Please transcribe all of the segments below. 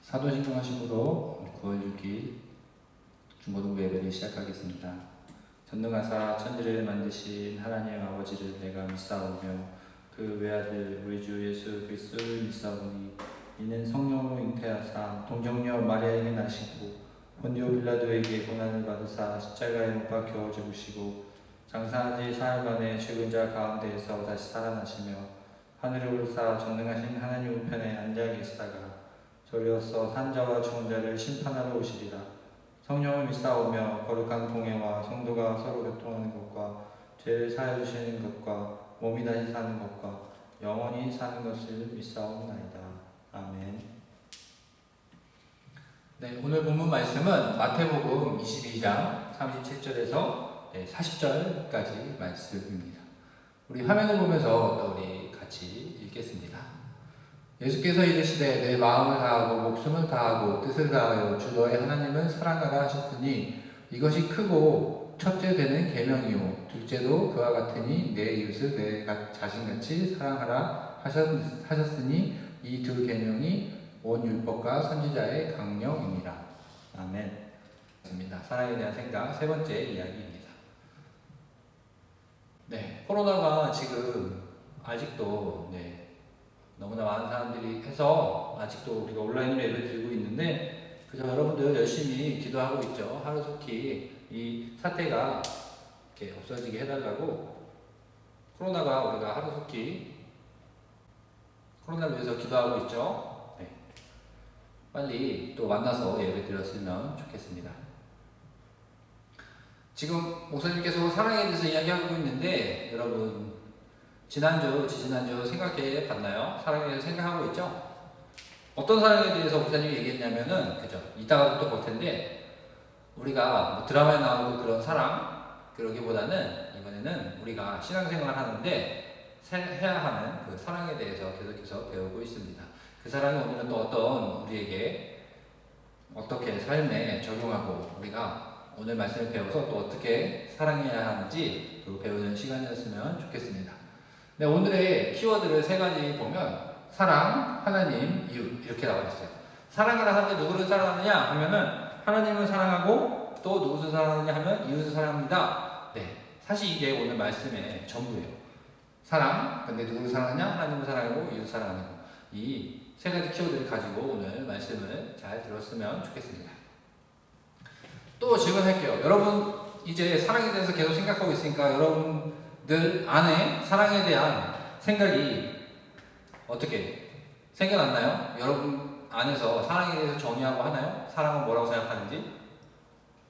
사도신경 하시고도 9월 6일 중고등부 예배를 시작하겠습니다. 전능하사 천지를 만드신 하나님 아버지를 내가 믿사오며 그 외아들 우리 주 예수 그리스도를 믿사오니 이는 성령으로 잉태하사 동정녀 마리아에게 나시고 본디오 빌라도에게 고난을 받으사 십자가에 못 박혀 죽으시고 장사한 지 사흘 만에 죽은 자 가운데에서 다시 살아나시며 하늘을 오르사 전능하신 하나님 우편에 앉아 계시다가 저리로서 산자와 죽은 자를 심판하러 오시리라. 성령을 믿사오며 거룩한 공예와 성도가 서로 교통하는 것과 죄를 사하여 주시는 것과 몸이 다시 사는 것과 영원히 사는 것을 믿사옵나이다. 아멘. 네, 오늘 본문 말씀은 마태복음 22장 37절에서 40절까지 말씀입니다. 우리 화면을 보면서 또 우리 같이 읽겠습니다. 예수께서 이르시되 내 마음을 다하고 목숨을 다하고 뜻을 다하여 주 너의 하나님을 사랑하라 하셨으니 이것이 크고 첫째 되는 계명이요 둘째도 그와 같으니 내 이웃을 내 자신같이 사랑하라 하셨으니 이 두 계명이 온 율법과 선지자의 강령이니라. 아멘. 사랑에 대한 생각 세 번째 이야기입니다. 네, 코로나가 지금 아직도 너무나 많은 사람들이 해서 아직도 우리가 온라인으로 예배 드리고 있는데 그저 여러분들 열심히 기도하고 있죠. 하루속히 이 사태가 이렇게 없어지게 해달라고 코로나가 우리가 하루속히 코로나를 위해서 기도하고 있죠. 네. 빨리 또 만나서 예배 드렸으면 좋겠습니다. 지금 목사님께서 사랑에 대해서 이야기하고 있는데 여러분 지난주 생각해 봤나요? 사랑에 대해서 생각하고 있죠? 어떤 사랑에 대해서 목사님이 얘기했냐면은, 그죠? 이따가 또 볼 텐데, 우리가 뭐 드라마에 나오고 그런 사랑, 그러기보다는 이번에는 우리가 신앙생활 하는데 해야 하는 그 사랑에 대해서 계속해서 배우고 있습니다. 그 사랑이 오늘은 또 어떤 우리에게 어떻게 삶에 적용하고 우리가 오늘 말씀을 배워서 또 어떻게 사랑해야 하는지 배우는 시간이었으면 좋겠습니다. 네, 오늘의 키워드를 세 가지 보면 사랑, 하나님, 이웃 이렇게 나와 있어요. 사랑을 하는데 누구를 사랑하느냐 하면은 하나님을 사랑하고 또 누구를 사랑하느냐 하면 이웃을 사랑합니다. 네, 사실 이게 오늘 말씀의 전부예요. 사랑, 근데 누구를 사랑하냐? 하나님을 사랑하고 이웃을 사랑하는 거. 이 세 가지 키워드를 가지고 오늘 말씀을 잘 들었으면 좋겠습니다. 또 질문할게요. 여러분 이제 사랑에 대해서 계속 생각하고 있으니까 여러분들 안에 사랑에 대한 생각이 어떻게 생겨났나요? 여러분 안에서 사랑에 대해서 정의하고 하나요? 사랑은 뭐라고 생각하는지?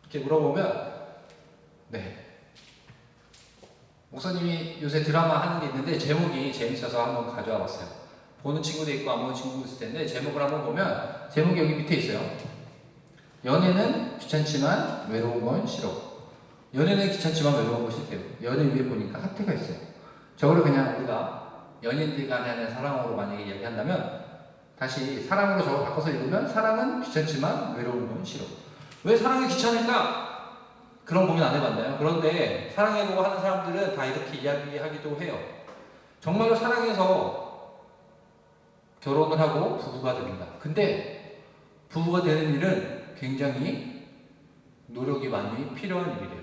이렇게 물어보면 목사님이 요새 드라마 하는 게 있는데 제목이 재밌어서 한번 가져와 봤어요. 보는 친구도 있고 안 보는 친구도 있을 텐데 제목을 한번 보면 제목이 여기 밑에 있어요. 연애는 귀찮지만 외로운 건 싫어. 연애는 귀찮지만 외로운 건 싫대요. 연애 위에 보니까 하트가 있어요. 저거를 그냥 우리가 연인들 간에 하는 사랑으로 만약에 이야기한다면 다시 사랑으로 저거 바꿔서 읽으면 사랑은 귀찮지만 외로운 건 싫어. 왜 사랑이 귀찮을까? 그런 고민 안 해봤나요? 그런데 사랑해보고 하는 사람들은 다 이렇게 이야기하기도 해요. 정말로 사랑해서 결혼을 하고 부부가 됩니다. 근데 부부가 되는 일은 굉장히 노력이 많이 필요한 일이래요.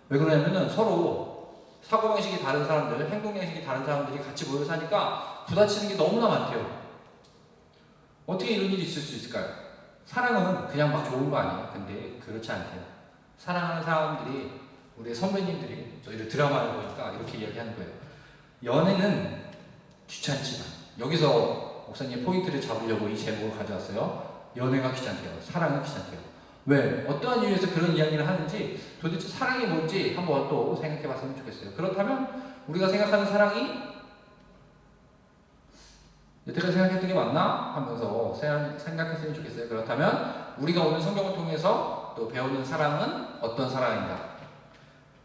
왜 그러냐면은 서로 사고방식이 다른 사람들, 행동방식이 다른 사람들이 같이 모여 사니까 부딪히는 게 너무나 많대요. 어떻게 이런 일이 있을 수 있을까요? 사랑은 그냥 막 좋은 거 아니에요. 근데 그렇지 않대요. 사랑하는 사람들이, 우리 선배님들이 저희를 드라마를 보니까 이렇게 이야기하는 거예요. 연애는 귀찮지만, 여기서 목사님 포인트를 잡으려고 이 제목을 가져왔어요. 연애가 귀찮대요. 사랑은 귀찮대요. 왜? 어떠한 이유에서 그런 이야기를 하는지 도대체 사랑이 뭔지 한번 또 생각해 봤으면 좋겠어요. 그렇다면 우리가 생각하는 사랑이 여태까지 생각했던 게 맞나? 하면서 생각했으면 좋겠어요. 그렇다면 우리가 오늘 성경을 통해서 또 배우는 사랑은 어떤 사랑인가?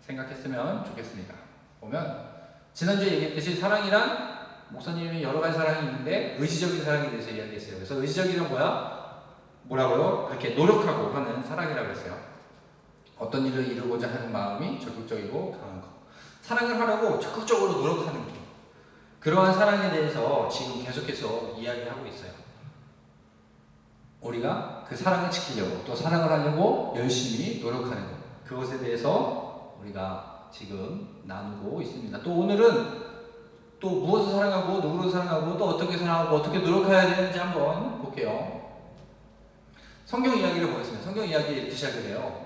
생각했으면 좋겠습니다. 보면 지난주에 얘기했듯이 사랑이란 목사님이 여러 가지 사랑이 있는데 의지적인 사랑에 대해서 이야기했어요. 그래서 의지적이란 뭐라고요? 그렇게 노력하고 하는 사랑이라고 했어요. 어떤 일을 이루고자 하는 마음이 적극적이고 강한 것. 사랑을 하려고 적극적으로 노력하는 것. 그러한 사랑에 대해서 지금 계속해서 이야기하고 있어요. 우리가 그 사랑을 지키려고 또 사랑을 하려고 열심히 노력하는 것, 그것에 대해서 우리가 지금 나누고 있습니다. 또 오늘은 또 무엇을 사랑하고 누구를 사랑하고 또 어떻게 사랑하고 어떻게 노력해야 되는지 한번 볼게요. 성경 이야기를 보겠습니다. 성경 이야기 이렇게 시작을 해요.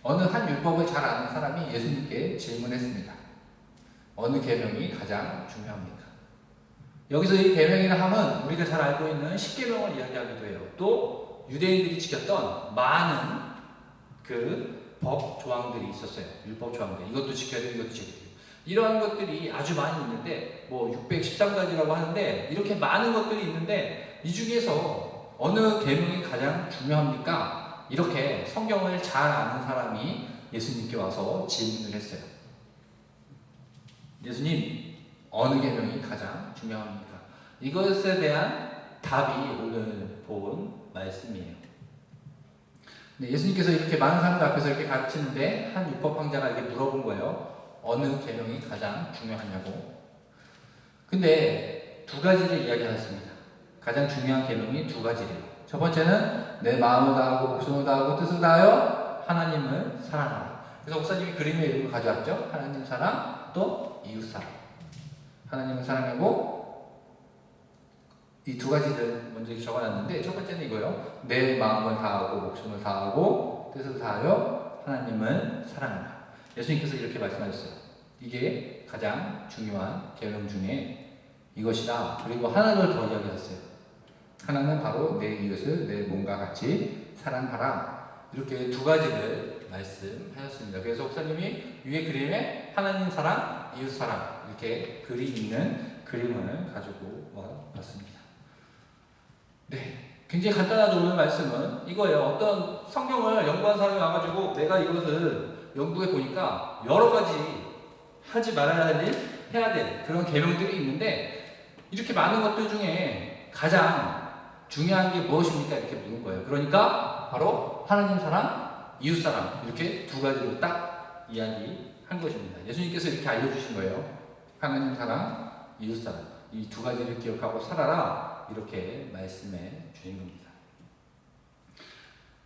어느 한 율법을 잘 아는 사람이 예수님께 질문했습니다. 어느 계명이 가장 중요합니까? 여기서 이 계명이라 함은 우리가 잘 알고 있는 10계명을 이야기하기도 해요. 또 유대인들이 지켰던 많은 그 법 조항들이 있었어요. 율법 조항들. 이것도 지켜야 돼요. 이것도 지켜야 돼요. 이러한 것들이 아주 많이 있는데 뭐 613가지라고 하는데 이렇게 많은 것들이 있는데 이 중에서 어느 계명이 가장 중요합니까? 이렇게 성경을 잘 아는 사람이 예수님께 와서 질문을 했어요. 예수님, 어느 계명이 가장 중요합니까? 이것에 대한 답이 오늘 본 말씀이에요. 네, 예수님께서 이렇게 많은 사람들 앞에서 이렇게 가르치는데 한 율법 학자가 이렇게 물어본 거예요. 어느 계명이 가장 중요하냐고. 근데 두 가지를 이야기하셨습니다. 가장 중요한 계명이 두 가지래요. 첫 번째는 내 마음을 다하고 목숨을 다하고 뜻을 다하여 하나님을 사랑하라. 그래서 목사님이 그림의 이름을 가져왔죠. 하나님 사랑, 또 이웃 사랑. 하나님을 사랑하고 이 두 가지를 먼저 적어놨는데 첫 번째는 이거요. 내 마음을 다하고 목숨을 다하고 뜻을 다하여 하나님을 사랑하라. 예수님께서 이렇게 말씀하셨어요. 이게 가장 중요한 계명 중에 이것이다. 그리고 하나를 더 이야기했어요. 하나는 바로 내 이웃을 내 몸과 같이 사랑하라. 이렇게 두 가지를 말씀하셨습니다. 그래서 목사님이 위에 그림에 하나님 사랑, 이웃 사랑 이렇게 글이 있는 그림을 가지고 왔습니다. 네, 굉장히 간단하죠. 오늘 말씀은 이거예요. 어떤 성경을 연구한 사람이 와가지고 내가 이것을 연구해 보니까 여러 가지 하지 말아야 할 일, 해야 될 그런 계명들이 있는데 이렇게 많은 것들 중에 가장 중요한 게 무엇입니까? 이렇게 묻는 거예요. 그러니까 바로 하나님 사랑, 이웃 사랑 이렇게 두 가지로 딱 이야기한 것입니다. 예수님께서 이렇게 알려주신 거예요. 하나님 사랑, 이웃 사랑 이 두 가지를 기억하고 살아라. 이렇게 말씀해 주신 겁니다.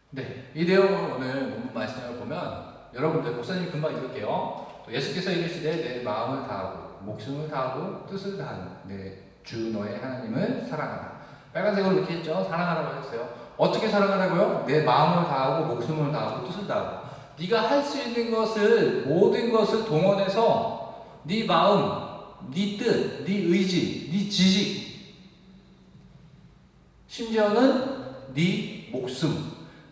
네, 이 내용을 오늘 본문 말씀을 보면 여러분들 목사님이 금방 읽을게요. 예수께서 이르시되 내 마음을 다하고 목숨을 다하고 뜻을 다하는 내 주 너의 하나님을 사랑하라. 빨간색으로 이렇게 했죠. 사랑하라고 하셨어요. 어떻게 사랑하라고요? 내 마음을 다하고 목숨을 다하고 뜻을 다하고 네가 할 수 있는 것을 모든 것을 동원해서 네 마음, 네 뜻, 네 의지, 네 지식 심지어는 네 목숨,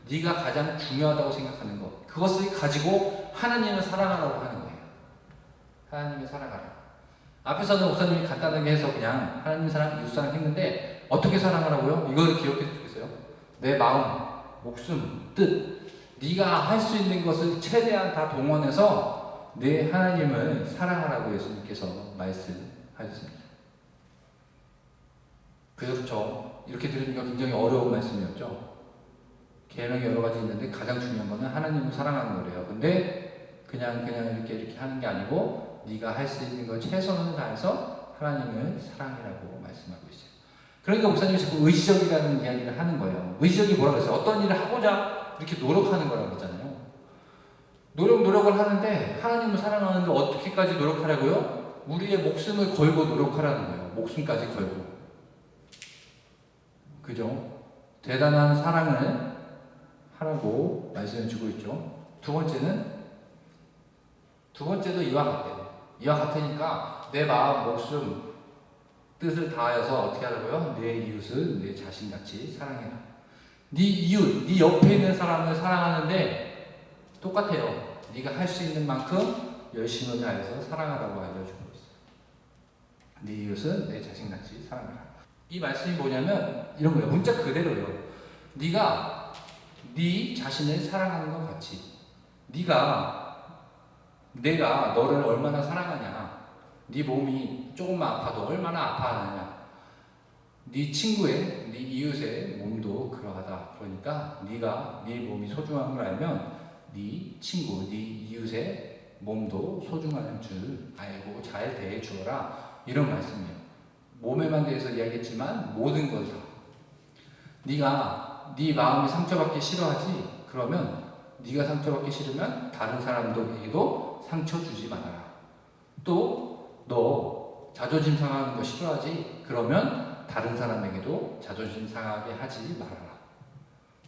네가 가장 중요하다고 생각하는 것 그것을 가지고 하나님을 사랑하라고 하는 거예요. 하나님을 사랑하라. 앞에서는 목사님이 간단하게 해서 그냥 하나님 사랑, 이웃 사랑 했는데 어떻게 사랑하라고요? 이걸 기억해서 좋겠어요. 내 마음, 목숨, 뜻 네가 할 수 있는 것을 최대한 다 동원해서 내 하나님을 사랑하라고 예수님께서 말씀하셨습니다. 그렇죠. 이렇게 들으니까 굉장히 어려운 말씀이었죠. 계명이 여러 가지 있는데 가장 중요한 거는 하나님을 사랑하는 거래요. 근데 그냥 이렇게 하는 게 아니고 네가 할 수 있는 걸 최선을 다해서 하나님을 사랑이라고 말씀하고 있어요. 그러니까 목사님이 자꾸 의지적이라는 이야기를 하는 거예요. 의지적이 뭐라고 했어요? 어떤 일을 하고자 이렇게 노력하는 거라고 했잖아요. 노력을 하는데 하나님을 사랑하는데 어떻게까지 노력하라고요? 우리의 목숨을 걸고 노력하라는 거예요. 목숨까지 걸고. 그죠? 대단한 사랑을 하라고 말씀해 주고 있죠. 두 번째도 이와 같아요. 이와 같으니까 내 마음, 목숨, 뜻을 다하여서 어떻게 하라고요? 내 이웃을 내 자신같이 사랑해라. 네 이웃, 네 옆에 있는 사람을 사랑하는데 똑같아요. 네가 할 수 있는 만큼 열심을 다해서 사랑하라고 알려주고 있어요. 네 이웃은 내 자신같이 사랑하라. 이 말씀이 뭐냐면 이런 거예요. 문자 그대로예요. 네가 네 자신을 사랑하는 것 같이 내가 너를 얼마나 사랑하냐, 네 몸이 조금만 아파도 얼마나 아파하느냐, 네 친구의, 네 이웃의 몸도 그러하다. 그러니까 네가 네 몸이 소중한 걸 알면 네 친구, 네 이웃의 몸도 소중한 줄 알고 잘 대해 주어라. 이런 말씀이에요. 몸에만 대해서 이야기했지만 모든 걸 다. 네가 네 마음이 상처받기 싫어하지? 그러면 네가 상처받기 싫으면 다른 사람들에게도 상처 주지 말아라. 또 너 자존심 상하는 거 싫어하지? 그러면 다른 사람에게도 자존심 상하게 하지 말아라.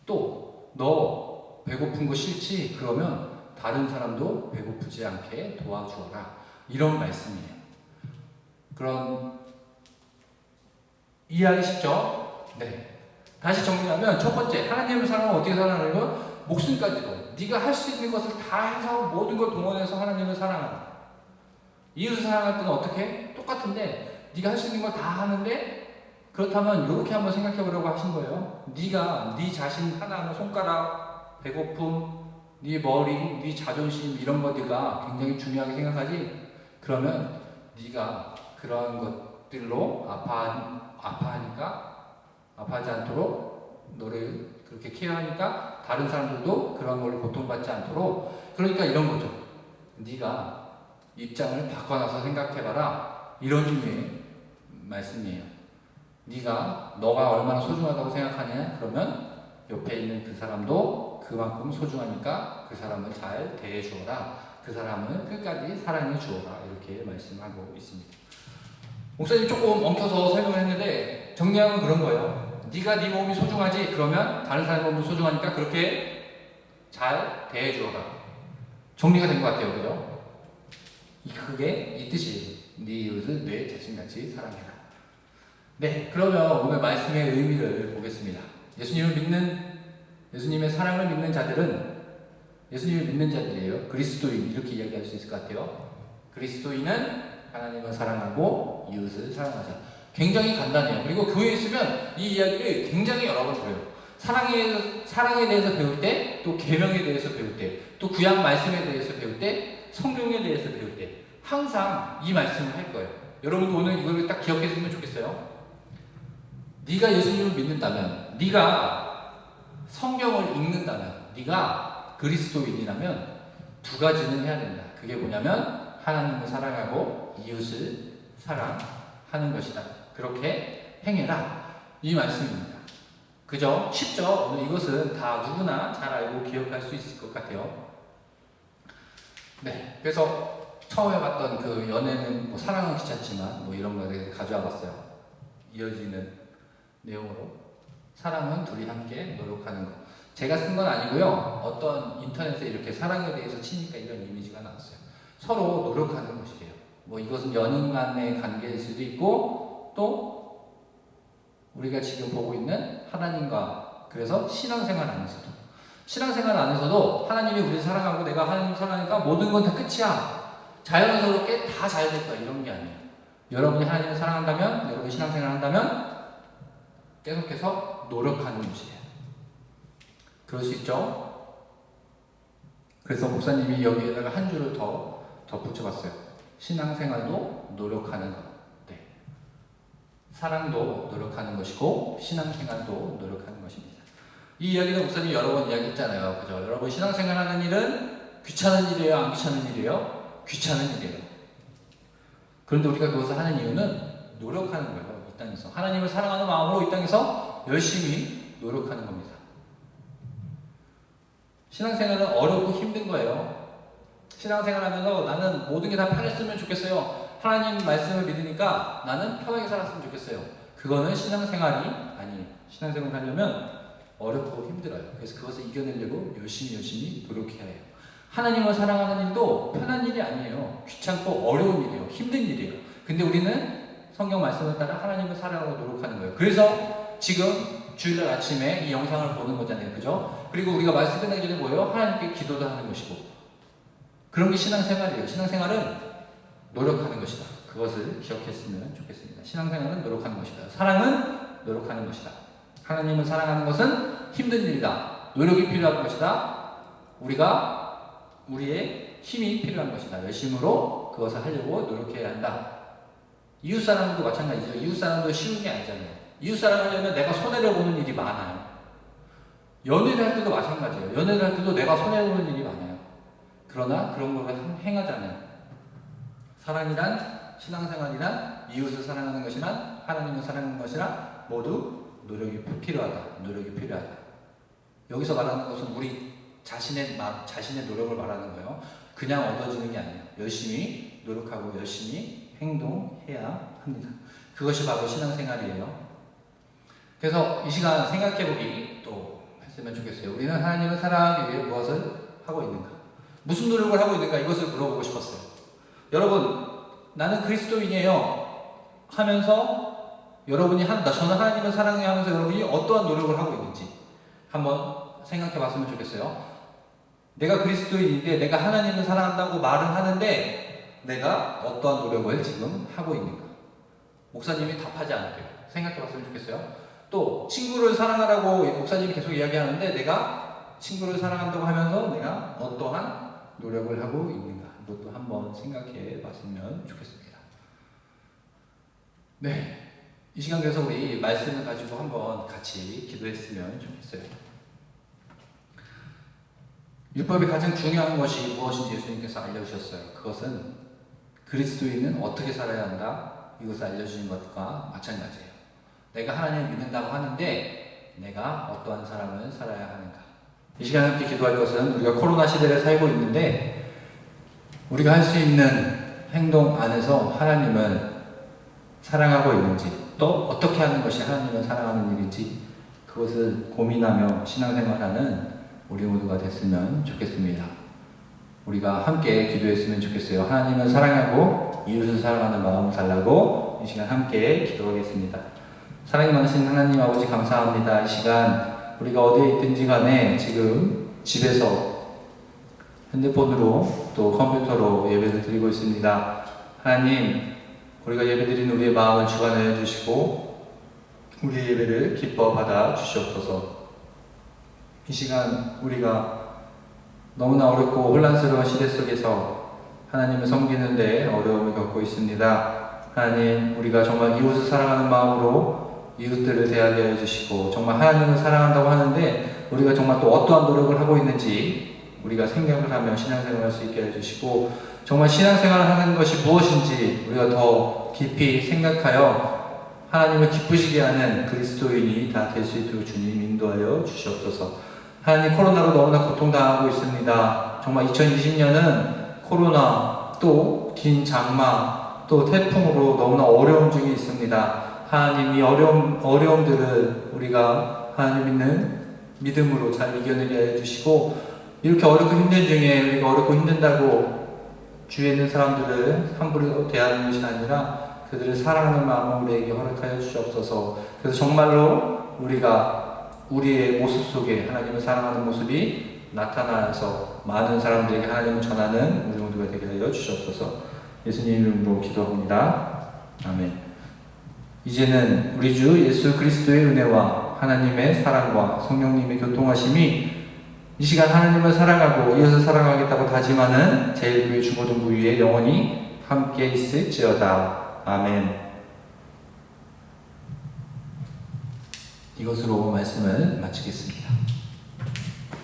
또 너 배고픈 거 싫지? 그러면 다른 사람도 배고프지 않게 도와주어라. 이런 말씀이에요. 그런 이해하기 쉽죠? 네. 다시 정리하면 첫 번째, 하나님을 사랑하면 어떻게 사랑하는 거? 목숨까지도 네가 할 수 있는 것을 다 해서 모든 걸 동원해서 하나님을 사랑하라. 이웃을 사랑할 때는 어떻게? 똑같은데 네가 할 수 있는 걸 다 하는데 그렇다면 이렇게 한번 생각해 보려고 하신 거예요. 네가 네 자신 하나하나 손가락, 배고픔, 네 머리, 네 자존심 이런 것들가 굉장히 중요하게 생각하지? 그러면 네가 그런 것들로 아파하지 않도록 너를 그렇게 케어하니까 다른 사람들도 그런 걸로 고통받지 않도록, 그러니까 이런 거죠. 네가 입장을 바꿔놔서 생각해봐라. 이런 의미의 말씀이에요. 너가 얼마나 소중하다고 생각하냐? 그러면 옆에 있는 그 사람도 그만큼 소중하니까 그 사람을 잘 대해주어라. 그 사람을 끝까지 사랑해 주어라. 이렇게 말씀하고 있습니다. 목사님 조금 엉켜서 설명을 했는데 정리하면 그런 거예요. 네가 네 몸이 소중하지? 그러면 다른 사람의 몸도 소중하니까 그렇게 잘 대해주어라. 정리가 된 것 같아요. 그죠? 그게 이 뜻이에요. 네 이웃을 내 자신같이 사랑해라. 네, 그러면 오늘 말씀의 의미를 보겠습니다. 예수님의 사랑을 믿는 자들은 예수님을 믿는 자들이에요. 그리스도인, 이렇게 이야기할 수 있을 것 같아요. 그리스도인은 하나님을 사랑하고 이웃을 사랑하자. 굉장히 간단해요. 그리고 교회에 있으면 이 이야기를 굉장히 여러 번 들어요. 사랑에 대해서 배울 때, 또 계명에 대해서 배울 때, 또 구약 말씀에 대해서 배울 때, 성경에 대해서 배울 때 항상 이 말씀을 할 거예요. 여러분도 오늘 이걸 딱 기억했으면 좋겠어요. 네가 예수님을 믿는다면, 네가 성경을 읽는다면, 네가 그리스도인이라면 두 가지는 해야 된다. 그게 뭐냐면 하나님을 사랑하고 이웃을 사랑하는 것이다. 그렇게 행해라. 이 말씀입니다. 그죠? 쉽죠? 오늘 이것은 다 누구나 잘 알고 기억할 수 있을 것 같아요. 네, 그래서 처음에 봤던 그 연애는 사랑은 귀찮지만 이런 거를 가져와 봤어요. 이어지는 내용으로 사랑은 둘이 함께 노력하는 것. 제가 쓴 건 아니고요. 어떤 인터넷에 이렇게 사랑에 대해서 치니까 이런 이미지가 나왔어요. 서로 노력하는 것이래요. 이것은 연인 간의 관계일 수도 있고 또 우리가 지금 보고 있는 하나님과, 그래서 신앙생활 안에서도 하나님이 우리를 사랑하고 내가 하나님을 사랑하니까 모든 건 다 끝이야. 자연스럽게 다 잘 될 거야. 이런 게 아니에요. 여러분이 하나님을 사랑한다면, 여러분이 신앙생활 한다면 계속해서 노력하는 것이에요. 그럴 수 있죠? 그래서 목사님이 여기에다가 한 줄을 더 덧붙여봤어요. 신앙생활도 노력하는 것. 네. 사랑도 노력하는 것이고 신앙생활도 노력하는 것입니다. 이 이야기는 목사님이 여러 번 이야기했잖아요. 그죠? 여러분, 신앙생활 하는 일은 귀찮은 일이에요? 안 귀찮은 일이에요? 귀찮은 일이에요. 그런데 우리가 그것을 하는 이유는 노력하는 거예요. 이 땅에서 하나님을 사랑하는 마음으로 이 땅에서 열심히 노력하는 겁니다. 신앙생활은 어렵고 힘든 거예요. 신앙생활하면서 나는 모든 게 다 편했으면 좋겠어요. 하나님 말씀을 믿으니까 나는 편하게 살았으면 좋겠어요. 그거는 신앙생활이 아니에요. 신앙생활을 하려면 어렵고 힘들어요. 그래서 그것을 이겨내려고 열심히 노력해야 해요. 하나님을 사랑하는 일도 편한 일이 아니에요. 귀찮고 어려운 일이에요. 힘든 일이에요. 근데 우리는 성경 말씀을 따라 하나님을 사랑하고 노력하는 거예요. 그래서 지금 주일날 아침에 이 영상을 보는 거잖아요. 그죠? 그리고 우리가 말씀 끝나기 전에 뭐예요? 하나님께 기도도 하는 것이고. 그런 게 신앙생활이에요. 신앙생활은 노력하는 것이다. 그것을 기억했으면 좋겠습니다. 신앙생활은 노력하는 것이다. 사랑은 노력하는 것이다. 하나님을 사랑하는 것은 힘든 일이다. 노력이 필요한 것이다. 우리의 힘이 필요한 것이다. 열심으로 그것을 하려고 노력해야 한다. 이웃사랑도 마찬가지죠. 이웃사랑도 쉬운 게 아니잖아요. 이웃사랑을 하려면 내가 손해를 보는 일이 많아요. 연애를 할 때도 마찬가지예요. 연애를 할 때도 내가 손해를 보는 일이 많아요. 그러나 그런 걸 행하자면 사랑이란, 신앙생활이란, 이웃을 사랑하는 것이란, 하나님을 사랑하는 것이란 모두 노력이 필요하다. 여기서 말하는 것은 우리 자신의 노력을 말하는 거예요. 그냥 얻어지는 게 아니에요. 열심히 노력하고 열심히 행동해야 합니다. 그것이 바로 신앙생활이에요. 그래서 이 시간 생각해보기 또 했으면 좋겠어요. 우리는 하나님을 사랑하기 위해 무엇을 하고 있는가? 무슨 노력을 하고 있는가? 이것을 물어보고 싶었어요. 여러분, 나는 그리스도인이에요 하면서 여러분이 저는 하나님을 사랑해 하면서 여러분이 어떠한 노력을 하고 있는지 한번 생각해 봤으면 좋겠어요. 내가 그리스도인인데 내가 하나님을 사랑한다고 말은 하는데 내가 어떠한 노력을 지금 하고 있는가? 목사님이 답하지 않을게요. 생각해 봤으면 좋겠어요. 또 친구를 사랑하라고 목사님이 계속 이야기하는데 내가 친구를 사랑한다고 하면서 내가 어떠한 노력을 하고 있는가? 이것도 한번 생각해 봤으면 좋겠습니다. 네, 이 시간 그래서 우리 말씀을 가지고 한번 같이 기도했으면 좋겠어요. 율법의 가장 중요한 것이 무엇인지 예수님께서 알려주셨어요. 그것은 그리스도인은 어떻게 살아야 한다? 이것을 알려주신 것과 마찬가지예요. 내가 하나님을 믿는다고 하는데 내가 어떠한 삶을 살아야 하는가? 이 시간 함께 기도할 것은 우리가 코로나 시대를 살고 있는데 우리가 할 수 있는 행동 안에서 하나님을 사랑하고 있는지 또 어떻게 하는 것이 하나님을 사랑하는 일인지 그것을 고민하며 신앙생활하는 우리 모두가 됐으면 좋겠습니다. 우리가 함께 기도했으면 좋겠어요. 하나님을 사랑하고 이웃을 사랑하는 마음을 달라고 이 시간 함께 기도하겠습니다. 사랑이 많으신 하나님 아버지 감사합니다. 이 시간 우리가 어디에 있든지 간에 지금 집에서 핸드폰으로 또 컴퓨터로 예배를 드리고 있습니다. 하나님, 우리가 예배드리는 우리의 마음을 주관하여 주시고 우리의 예배를 기뻐 받아 주시옵소서. 이 시간 우리가 너무나 어렵고 혼란스러운 시대 속에서 하나님을 섬기는데 어려움을 겪고 있습니다. 하나님, 우리가 정말 이웃을 사랑하는 마음으로 이웃들을 대하게 해주시고 정말 하나님을 사랑한다고 하는데 우리가 정말 또 어떠한 노력을 하고 있는지 우리가 생각을 하며 신앙생활을 할 수 있게 해주시고 정말 신앙생활을 하는 것이 무엇인지 우리가 더 깊이 생각하여 하나님을 기쁘시게 하는 그리스도인이 다 될 수 있도록 주님 인도하여 주시옵소서. 하나님, 코로나로 너무나 고통당하고 있습니다. 정말 2020년은 코로나 또 긴 장마 또 태풍으로 너무나 어려움 중에 있습니다. 하나님, 이 어려움들을 우리가 하나님 있는 믿음으로 잘 이겨내게 해주시고 이렇게 어렵고 힘든 중에 우리가 어렵고 힘든다고 주위에 있는 사람들을 함부로 대하는 것이 아니라 그들을 사랑하는 마음을 우리에게 허락하여 주시옵소서. 그래서 정말로 우리가 우리의 모습 속에 하나님을 사랑하는 모습이 나타나서 많은 사람들에게 하나님을 전하는 우리 모두가 되게 하여 주시옵소서. 예수님 이름으로 기도합니다. 아멘. 이제는 우리 주 예수 그리스도의 은혜와 하나님의 사랑과 성령님의 교통하심이 이 시간 하나님을 사랑하고 이웃을 사랑하겠다고 다짐하는 제일교회 중고등부 위에 영원히 함께 있을지어다. 아멘. 이것으로 말씀을 마치겠습니다.